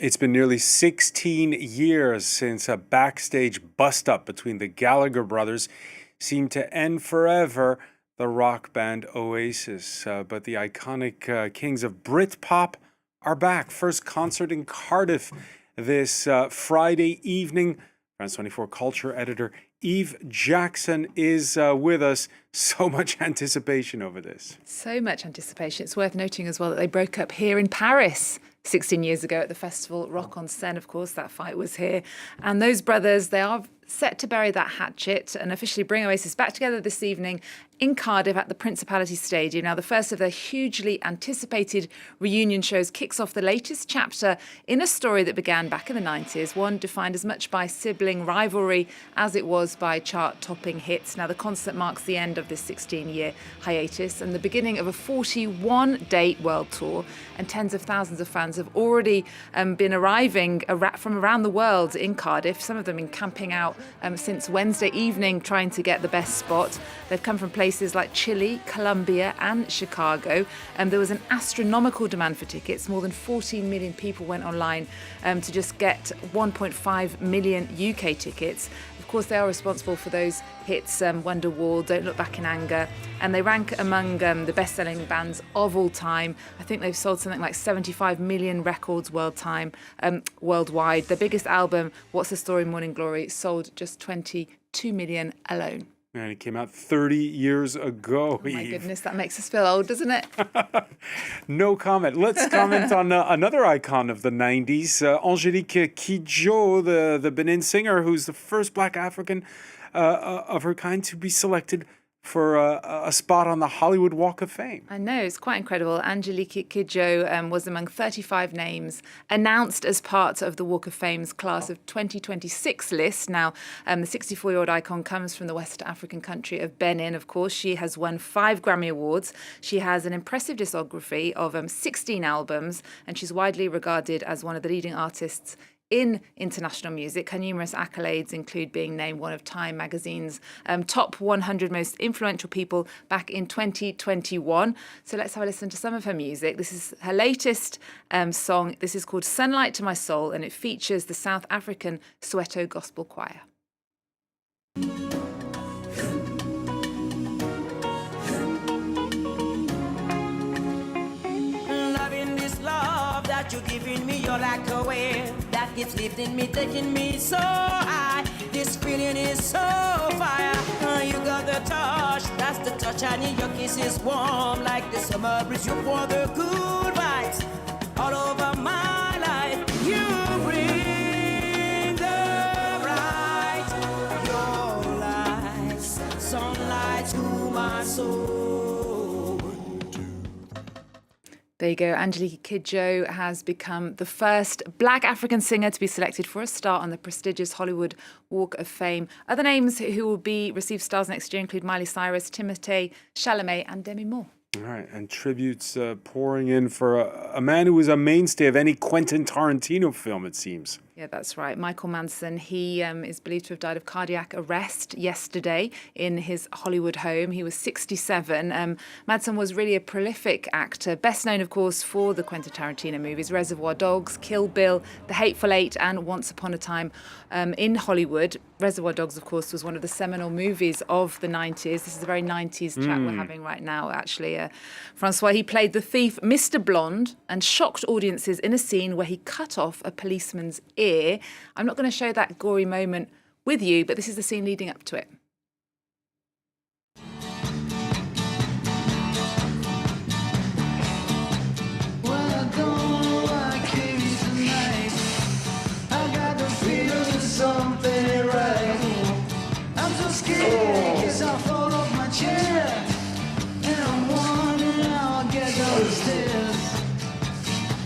It's been nearly 16 years since a backstage bust-up between the Gallagher brothers seemed to end forever. The rock band Oasis. But the iconic kings of Britpop are back. First concert in Cardiff this Friday evening. France 24 culture editor Eve Jackson is with us. So much anticipation over this. So much anticipation. It's worth noting as well that they broke up here in Paris 16 years ago at the festival Rock on Seine. Of course, that fight was here. And those brothers, they are set to bury that hatchet and officially bring Oasis back together this evening in Cardiff at the Principality Stadium. Now, the first of their hugely anticipated reunion shows kicks off the latest chapter in a story that began back in the 90s, one defined as much by sibling rivalry as it was by chart-topping hits. Now, the concert marks the end of this 16-year hiatus and the beginning of a 41-date world tour, and tens of thousands of fans have already been arriving from around the world in Cardiff. Some of them been camping out since Wednesday evening trying to get the best spot. They've come from places like Chile, Colombia and Chicago. There was an astronomical demand for tickets. More than 14 million people went online to just get 1.5 million UK tickets. Of course, they are responsible for those hits, Wonderwall, Don't Look Back in Anger, and they rank among the best-selling bands of all time. I think they've sold something like 75 million records worldwide. Their biggest album, What's the Story, Morning Glory, sold just 22 million alone. And it came out 30 years ago. Oh my goodness, that makes us feel old, doesn't it? No comment. Let's comment on another icon of the 90s, Angélique Kidjo, the Benin singer, who's the first Black African of her kind to be selected for a spot on the Hollywood Walk of Fame. I know, it's quite incredible. Angelique Kidjo was among 35 names announced as part of the Walk of Fame's class of 2026 list. Now, the 64-year-old icon comes from the West African country of Benin, of course. She has won 5 Grammy Awards. She has an impressive discography of 16 albums, and she's widely regarded as one of the leading artists in international music. Her numerous accolades include being named one of Time magazine's top 100 most influential people back in 2021. So let's have a listen to some of her music. This is her latest song. This is called Sunlight to My Soul, and it features the South African Soweto Gospel Choir. Loving this love that you're giving me, you're like a wave that keeps lifting me, taking me so high. This feeling is so fire. You got the touch, that's the touch. I need your kisses warm like the summer breeze. You pour the good vibes all over my life. You bring the bright, your lights, sunlight to my soul. There you go. Angelique Kidjo has become the first Black African singer to be selected for a star on the prestigious Hollywood Walk of Fame. Other names who will receive stars next year include Miley Cyrus, Timothée Chalamet and Demi Moore. All right, and tributes pouring in for a man who was a mainstay of any Quentin Tarantino film, it seems. Yeah, that's right. Michael Madsen, he is believed to have died of cardiac arrest yesterday in his Hollywood home. He was 67. Madsen was really a prolific actor, best known, of course, for the Quentin Tarantino movies, Reservoir Dogs, Kill Bill, The Hateful Eight, and Once Upon a Time in Hollywood. Reservoir Dogs, of course, was one of the seminal movies of the 90s. This is a very 90s chat we're having right now, actually. Francois, he played the thief Mr. Blonde and shocked audiences in a scene where he cut off a policeman's ear. I'm not going to show that gory moment with you, but this is the scene leading up to it. Something right. I'm so scared, guess I'll fall off my chair. And I'm wondering how I'll get down the stairs.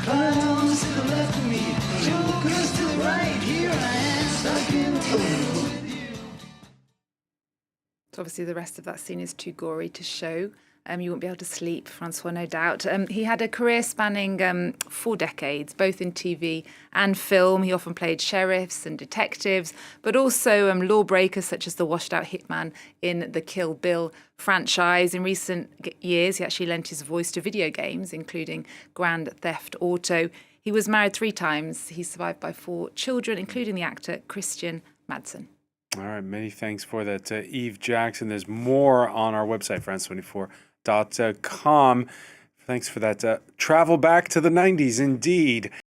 Climb down to the left of me, Joker's to the right. Here I am, stuck in the middle with you. So obviously the rest of that scene is too gory to show. You won't be able to sleep, Francois, no doubt. He had a career spanning 4 decades, both in TV and film. He often played sheriffs and detectives, but also lawbreakers such as the washed-out hitman in the Kill Bill franchise. In recent years, he actually lent his voice to video games, including Grand Theft Auto. He was married 3 times. He's survived by 4 children, including the actor Quentin Madsen. All right, many thanks for that, Eve Jackson. There's more on our website, France24.com. Thanks for that travel back to the 90s, indeed.